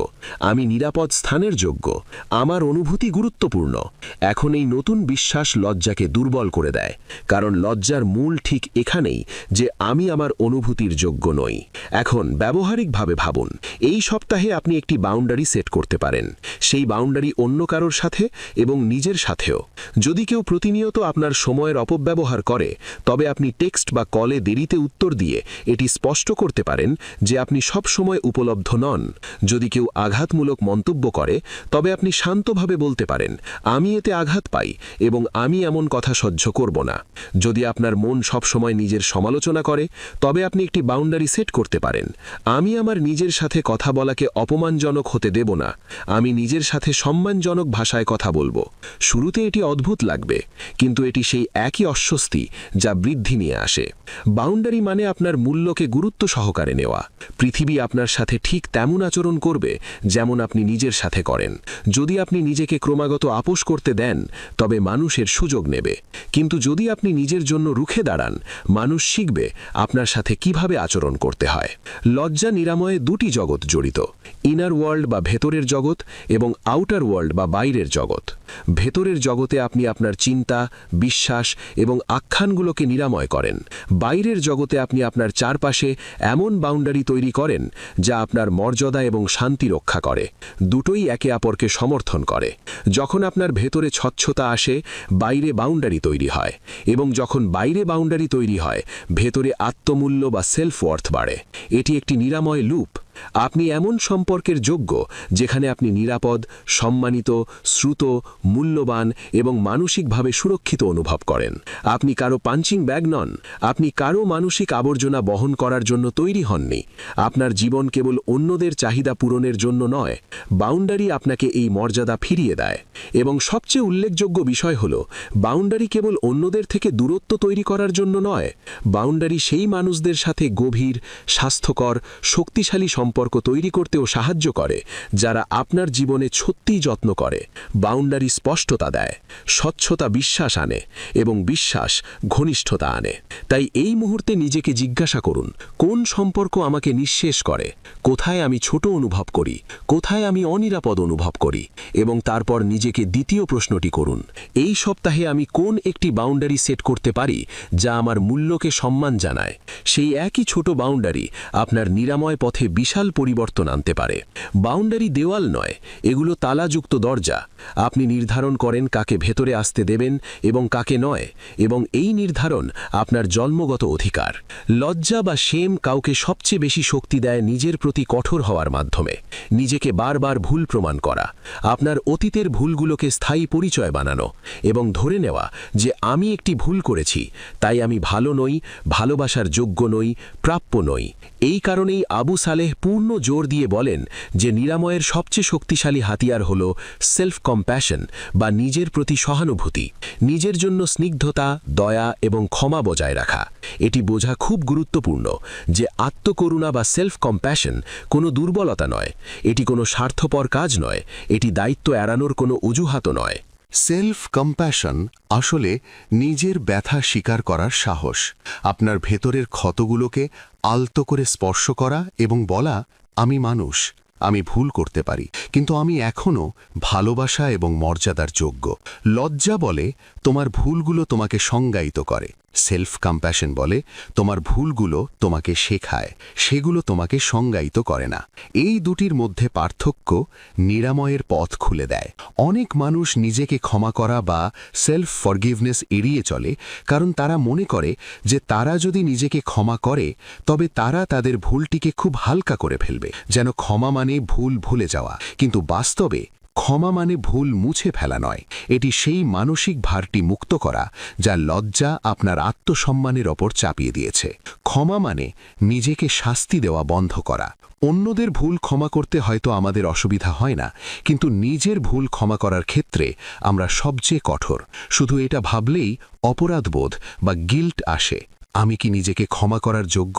আমি নিরাপদ স্থানের যোগ্য, আমার অনুভূতি গুরুত্বপূর্ণ। এখন এই নতুন বিশ্বাস লজ্জাকে দুর্বল করে দেয়, কারণ লজ্জার মূল ঠিক এখানেই যে আমি আমার অনুভূতির যোগ্য নই। এখন ব্যবহারিকভাবে ভাবুন, এই সপ্তাহে আপনি একটি বাউন্ডারি সেট করতে পারেন। সেই বাউন্ডারি অন্য কারোর সাথে এবং নিজের সাথেও। যদি কেউ প্রতিনিয়ত আপনার সময়ের অপব্যবহার করে, তবে আপনি টেক্সট বা কলে দেরিতে উত্তর দিয়ে এটি স্পষ্ট করতে পারেন যে আপনি সব সময় উপলব্ধ নন। যদি কেউ আঘাতমূলক মন্তব্য করে, তবে আপনি শান্তভাবে বলতে পারেন আমি এতে আঘাত পাই এবং আমি এমন কথা সহ্য করব না। যদি আপনার মন সব সময় নিজের সমালোচনা করে, তবে আপনি একটি বাউন্ডারি সেট করতে পারেন। আমি আমার নিজের সাথে কথা বলাকে অপমানজনক হতে দেব না, আমি নিজের সাথে সম্মানজনক ভাষায় কথা বলবো। শুরুতে এটি অদ্ভুত লাগবে, কিন্তু এটি সেই একই অস্বস্তি যা বৃদ্ধি নিয়ে আসে। বাউন্ডারি মানে আপনার মূল্যকে গুরুত্ব সহকারে নেওয়া। পৃথিবী আপনার সাথে ঠিক তেমন আচরণ করবে যেমন আপনি নিজের সাথে করেন। যদি আপনি নিজেকে ক্রমাগত আপোষ করতে দেন, তবে মানুষের সুযোগ নেবে। কিন্তু যদি আপনি নিজের জন্য রুখে দাঁড়ান, মানুষ শিখবে আপনার সাথে কিভাবে আচরণ করতে হয়। লজ্জা নিরাময়ে দুটি জগৎ জড়িত, ইনার ওয়ার্ল্ড বা ভেতরের জগৎ এবং আউটার ওয়ার্ল্ড বা বাইরের জগৎ। ভেতরের জগতে আপনি আপনার চিন্তা, বিশ্বাস এবং আখ্যানগুলোকে নিরাময় করেন। বাইরের জগতে আপনি আপনার চারপাশে এমন বাউন্ডারি তৈরি করেন যা আপনার মর্যাদা এবং শান্তি রক্ষা করে। দুটোই একে অপরকে সমর্থন করে। যখন আপনার ভেতরে স্বচ্ছতা আসে, বাইরে বাউন্ডারি তৈরি হয়, এবং যখন বাইরে বাউন্ডারি তৈরি হয়, ভেতরে আত্মমূল্য বা সেলফ ওয়ার্থ বাড়ে। এটি একটি নিরাময় লুপ। আপনি এমন সম্পর্কের যোগ্য যেখানে আপনি নিরাপদ, সম্মানিত, শ্রুত, মূল্যবান এবং মানসিকভাবে সুরক্ষিত অনুভব করেন। আপনি কারো পাঞ্চিং ব্যাগ নন। আপনি কারো মানসিক আবর্জনা বহন করার জন্য তৈরি হননি। আপনার জীবন কেবল অন্যদের চাহিদা পূরণের জন্য নয়। বাউন্ডারি আপনাকে এই মর্যাদা ফিরিয়ে দেয়। এবং সবচেয়ে উল্লেখযোগ্য বিষয় হল, বাউন্ডারি কেবল অন্যদের থেকে দূরত্ব তৈরি করার জন্য নয়। বাউন্ডারি সেই মানুষদের সাথে গভীর, স্বাস্থ্যকর, শক্তিশালী সম্পর্ক তৈরি করতেও সাহায্য করে যারা আপনার জীবনে সত্যিই যত্ন করে। বাউন্ডারি স্পষ্টতা দেয়, স্বচ্ছতা বিশ্বাস আনে এবং বিশ্বাস ঘনিষ্ঠতা আনে। তাই এই মুহূর্তে নিজেকে জিজ্ঞাসা করুন, কোন সম্পর্ক আমাকে নিঃশেষ করে, কোথায় আমি ছোট অনুভব করি, কোথায় আমি অনিরাপদ অনুভব করি। এবং তারপর নিজেকে দ্বিতীয় প্রশ্নটি করুন, এই সপ্তাহে আমি কোন একটি বাউন্ডারি সেট করতে পারি যা আমার মূল্যকে সম্মান জানায়। সেই একই ছোট বাউন্ডারি আপনার নিরাময় পথে বিশাল পরিবর্তন আনতে পারে। বাউন্ডারি দেওয়াল নয়, এগুলো তালাযুক্ত দরজা। আপনি নির্ধারণ করেন কাকে ভেতরে আসতে দেবেন এবং কাকে নয়, এবং এই নির্ধারণ আপনার জন্মগত অধিকার। লজ্জা বা শেম কাউকে সবচেয়ে বেশি শক্তি দেয় নিজের প্রতি কঠোর হওয়ার মাধ্যমে, নিজেকে বারবার ভুল প্রমাণ করা, আপনার অতীতের ভুলগুলোকে স্থায়ী পরিচয় বানানো এবং ধরে নেওয়া যে আমি একটি ভুল করেছি, তাই আমি ভালো নই, ভালোবাসার যোগ্য নই, প্রাপ্য নই। এই কারণেই আবু সালেহ পূর্ণ জোর দিয়ে বলেন যে নিরাময়ের সবচেয়ে শক্তিশালী হাতিয়ার হল সেলফ কম্প্যাশন বা নিজের প্রতি সহানুভূতি, নিজের জন্য স্নিগ্ধতা, দয়া এবং ক্ষমা বজায় রাখা। এটি বোঝা খুব গুরুত্বপূর্ণ যে আত্মকরুণা বা সেলফ কম্প্যাশন কোনো দুর্বলতা নয়, এটি কোনো স্বার্থপর কাজ নয়, এটি দায়িত্ব এড়ানোর কোনো অজুহাতও নয়। সেলফ কম্প্যাশন আসলে নিজের ব্যথা স্বীকার করার সাহস, আপনার ভেতরের ক্ষতগুলোকে আলতো করে স্পর্শ করা এবং বলা, আমি মানুষ, আমি ভুল করতে পারি, কিন্তু আমি এখনও ভালোবাসা এবং মর্যাদার যোগ্য। লজ্জা বলে তোমার ভুলগুলো তোমাকে সংজ্ঞায়িত করে, সেলফ কম্প্যাশন বলে তোমার ভুলগুলো তোমাকে শেখায়, সেগুলো তোমাকে সংজ্ঞায়িত করে না। এই দুটির মধ্যে পার্থক্য নিরাময়ের পথ খুলে দেয়। অনেক মানুষ নিজেকে ক্ষমা করা বা সেলফ ফরগিভনেস এড়িয়ে চলে, কারণ তারা মনে করে যে তারা যদি নিজেকে ক্ষমা করে তবে তারা তাদের ভুলটিকে খুব হালকা করে ফেলবে, যেন ক্ষমা মানে ভুল ভুলে যাওয়া। কিন্তু বাস্তবে ক্ষমা মানে ভুল মুছে ফেলা নয়, এটি সেই মানসিক ভারটি মুক্ত করা যা লজ্জা আপনার আত্মসম্মানের ওপর চাপিয়ে দিয়েছে। ক্ষমা মানে নিজেকে শাস্তি দেওয়া বন্ধ করা। অন্যদের ভুল ক্ষমা করতে হয়তো আমাদের অসুবিধা হয় না, কিন্তু নিজের ভুল ক্ষমা করার ক্ষেত্রে আমরা সবচেয়ে কঠোর। শুধু এটা ভাবলেই অপরাধবোধ বা গিল্ট আসে, আমি কি নিজেকে ক্ষমা করার যোগ্য?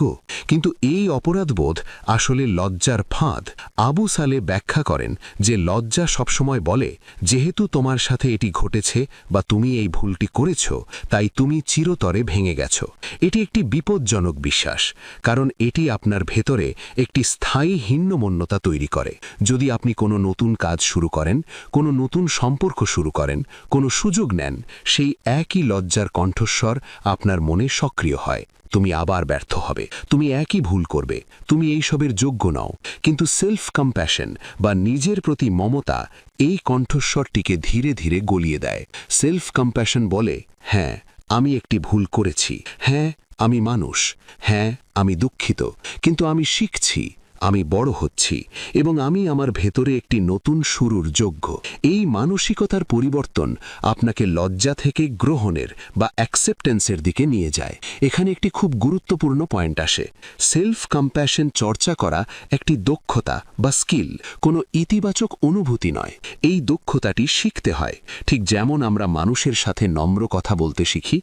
কিন্তু এই অপরাধবোধ আসলে লজ্জার ফাঁদ। আবু সালে ব্যাখ্যা করেন যে লজ্জা সবসময় বলে, যেহেতু তোমার সাথে এটি ঘটেছে বা তুমি এই ভুলটি করেছ, তাই তুমি চিরতরে ভেঙে গেছ। এটি একটি বিপজ্জনক বিশ্বাস, কারণ এটি আপনার ভেতরে একটি স্থায়ী হীনমন্যতা তৈরি করে। যদি আপনি কোনো নতুন কাজ শুরু করেন, কোনো নতুন সম্পর্ক শুরু করেন, কোনো সুযোগ নেন, সেই একই লজ্জার কণ্ঠস্বর আপনার মনে সক্রিয় হয়, তুমি আবার ব্যর্থ হবে, তুমি একই ভুল করবে, তুমি এইসবের যোগ্য নও। কিন্তু সেলফ কম্প্যাশন বা নিজের প্রতি মমতা এই কণ্ঠস্বরটিকে ধীরে ধীরে গলিয়ে দেয়। সেলফ কম্প্যাশন বলে, হ্যাঁ আমি একটি ভুল করেছি, হ্যাঁ আমি মানুষ, হ্যাঁ আমি দুঃখিত, কিন্তু আমি শিখছি, আমি বড় হচ্ছি এবং আমি আমার ভেতরে একটি নতুন শুরুর যোগ্য। এই মানসিকতার পরিবর্তন আপনাকে লজ্জা থেকে গ্রহণের বা অ্যাকসেপ্টেন্সের দিকে নিয়ে যায়। এখানে একটি খুব গুরুত্বপূর্ণ পয়েন্ট আসে। সেলফ কম্প্যাশন চর্চা করা একটি দক্ষতা বা স্কিল, কোনো ইতিবাচক অনুভূতি নয়। এই দক্ষতাটি শিখতে হয়। ঠিক যেমন আমরা মানুষের সাথে নম্র কথা বলতে শিখি,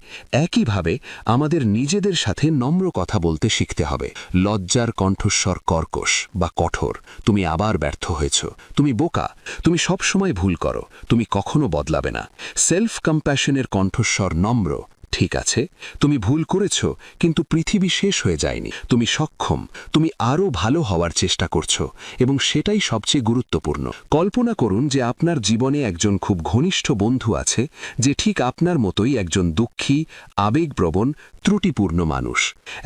একইভাবে আমাদের নিজেদের সাথে নম্র কথা বলতে শিখতে হবে। লজ্জার কণ্ঠস্বর কর্কশ বা কঠোর, তুমি আবার ব্যর্থ হয়েছ, তুমি বোকা, তুমি সব সময় ভুল করো, তুমি কখনো বদলাবে না। সেলফ কম্প্যাশনের কণ্ঠস্বর নম্র, ঠিক আছে তুমি ভুল করেছ, কিন্তু পৃথিবী শেষ হয়ে যায়নি, তুমি সক্ষম, তুমি আরও ভালো হওয়ার চেষ্টা করছো, এবং সেটাই সবচেয়ে গুরুত্বপূর্ণ। কল্পনা করুন যে আপনার জীবনে একজন খুব ঘনিষ্ঠ বন্ধু আছে যে ঠিক আপনার মতোই একজন দুঃখী, আবেগপ্রবণ, ত্রুটিপূর্ণ মানুষ।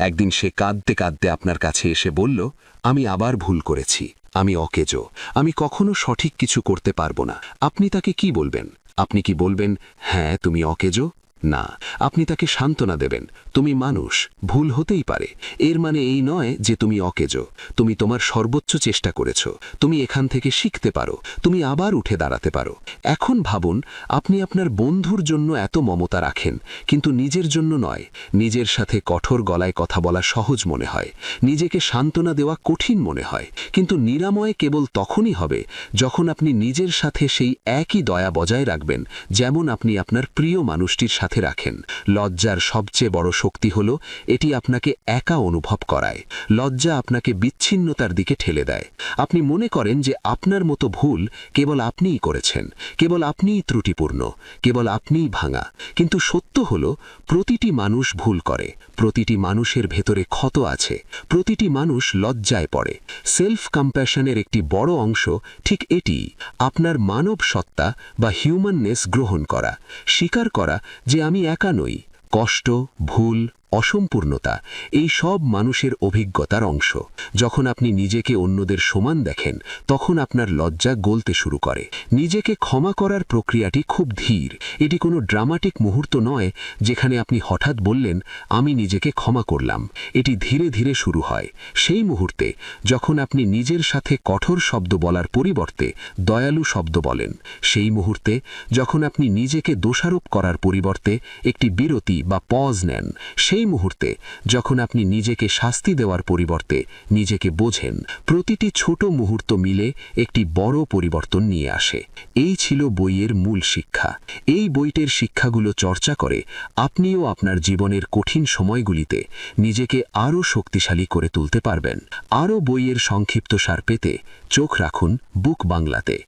একদিন সে কাঁদতে কাঁদতে আপনার কাছে এসে বলল, আমি আবার ভুল করেছি, আমি অকেজো, আমি কখনো সঠিক কিছু করতে পারবো না। আপনি তাকে কি বলবেন? আপনি কি বলবেন, হ্যাঁ তুমি অকেজো, না, আপনি তাকে সান্ত্বনা দেবেন, তুমি মানুষ, ভুল হতেই পারে। এর মানে এই নয় যে তুমি অকেজো, তুমি তোমার সর্বোচ্চ চেষ্টা করেছ, তুমি এখান থেকে শিখতে পারো, তুমি আবার উঠে দাঁড়াতে পারো। এখন ভাবুন, আপনি আপনার বন্ধুর জন্য এত মমতা রাখেন, কিন্তু নিজের জন্য নয়। নিজের সাথে কঠোর গলায় কথা বলা সহজ মনে হয়, নিজেকে সান্ত্বনা দেওয়া কঠিন মনে হয়, কিন্তু নিরাময় কেবল তখনই হবে যখন আপনি নিজের সাথে সেই একই দয়া বজায় রাখবেন যেমন আপনি আপনার প্রিয় মানুষটির সাথে রাখেন। লজ্জার সবচেয়ে বড় শক্তি হল এটি আপনাকে একা অনুভব করায়। লজ্জা আপনাকে বিচ্ছিন্নতার দিকে ঠেলে দেয়। আপনি মনে করেন যে আপনার মতো ভুল কেবল আপনিই করেছেন, কেবল আপনিই ত্রুটিপূর্ণ, কেবল আপনিই ভাঙা। কিন্তু সত্য হল প্রতিটি মানুষ ভুল করে, প্রতিটি মানুষের ভেতরে ক্ষত আছে, প্রতিটি মানুষ লজ্জায় পড়ে। সেলফ কম্প্যাশনের একটি বড় অংশ ঠিক এটি, আপনার মানব সত্তা বা হিউম্যাননেস গ্রহণ করা, স্বীকার করা যে আমি একা নই। কষ্ট, ভুল, অসম্পূর্ণতা এই সব মানুষের অভিজ্ঞতার অংশ। যখন আপনি নিজেকে অন্যদের সমান দেখেন, তখন আপনার লজ্জা গলতে শুরু করে। নিজেকে ক্ষমা করার প্রক্রিয়াটি খুব ধীর। এটি কোনো ড্রামাটিক মুহূর্ত নয় যেখানে আপনি হঠাৎ বললেন আমি নিজেকে ক্ষমা করলাম। এটি ধীরে ধীরে শুরু হয় সেই মুহূর্তে যখন আপনি নিজের সাথে কঠোর শব্দ বলার পরিবর্তে দয়ালু শব্দ বলেন, সেই মুহূর্তে যখন আপনি নিজেকে দোষারোপ করার পরিবর্তে একটি বিরতি বা পজ নেন, সেই মুহূর্তে যখন আপনি নিজেকে শাস্তি দেওয়ার পরিবর্তে নিজেকে বোঝেন। প্রতিটি ছোট মুহূর্ত মিলে একটি বড় পরিবর্তন নিয়ে আসে। এই ছিল বইয়ের মূল শিক্ষা। এই বইটির শিক্ষাগুলো চর্চা করে আপনিও আপনার জীবনের কঠিন সময়গুলিতে নিজেকে আরও শক্তিশালী করে তুলতে পারবেন। আরও বইয়ের সংক্ষিপ্ত সার পেতে চোখ রাখুন বুক বাংলাতে।